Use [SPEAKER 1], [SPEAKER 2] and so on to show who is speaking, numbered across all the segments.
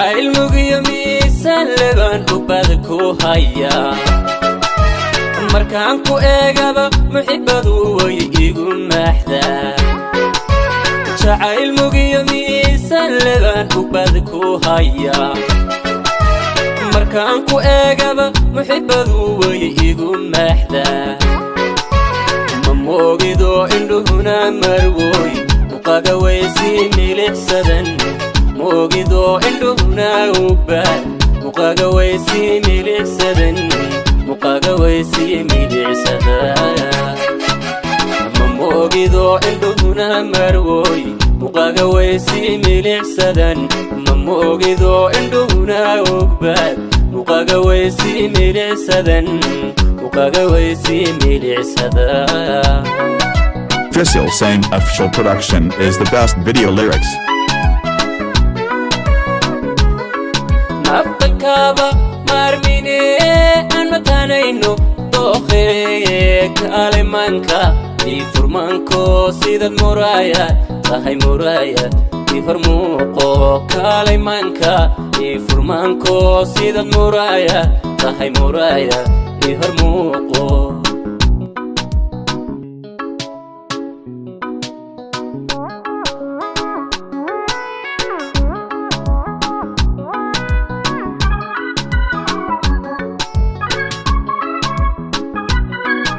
[SPEAKER 1] jacayl mugiyo miisaan leban ubadku haya markaan ku eegaba muxibbadu way igu maaxdaa jacayl mugiyo miisaan leban ubadku haya markaan ku eegaba muxibbadu way igu maaxdaa ma moogido indhuhuna marwoy muqaga waysi milixsadan moogido indhuhuna ugbaa muqaga waysi milixsadan muqaga waysi milixsadan ma moogido indhuhuna marwoy muqaga waysi milixsadan ma moogido indhuhuna ugbaa muqaga waysi milixsadan muqaga waysi milixsadan.
[SPEAKER 2] Drisil Same Official Production is the best video lyrics.
[SPEAKER 1] Naftakaba marmine an matanayno doqeek alemanka di furmanko sidad muraya tahay muraya di hormuqo kalemanka di furmanko sidad muraya tahay muraya di hormuqo.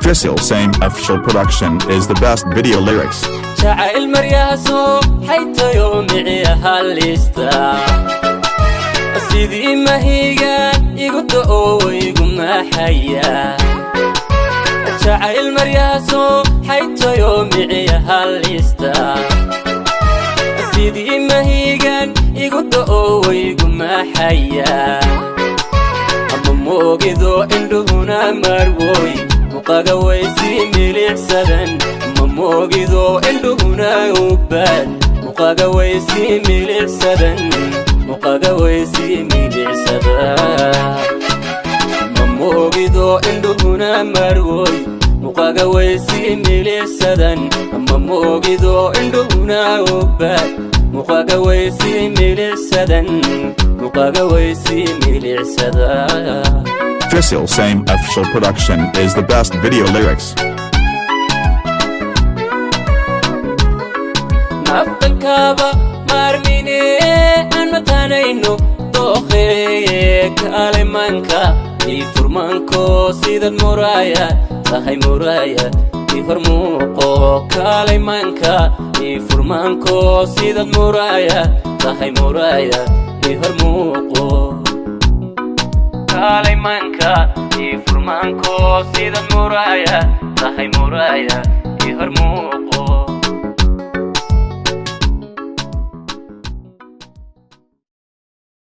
[SPEAKER 2] Drisil Same Official Production is the best video lyrics.
[SPEAKER 1] jacayl maryahaso xayta yoomici halista sidii mahiga igu da'o igu maxaya jacayl maryahaso xayta yoomici halista sidii mahigan igu da'o igu maxaya ama moogido indhuhuna marwoy muqaga waysi milixsadan ma moogido indhuhuna ugbaa muqaga waysi milixsadan muqaga waysi milixsadan ma moogido indhuhuna marwoy muqaga waysi milixsadan ma moogido indhuhuna ugbaa muqaga waysi milixsadan muqaga waysi milixsadan.
[SPEAKER 2] Drisil Same Official Production is the best video lyrics.
[SPEAKER 1] Naftakaba marmine an matanayno doqeek alemanka di furmanko sidad muraya tahay muraya di hormuqo kalemanka di furmanko sidad muraya tahay muraya di hormuqo kalemanka di furmanko sidad muraya tahay muraya di hormuqo.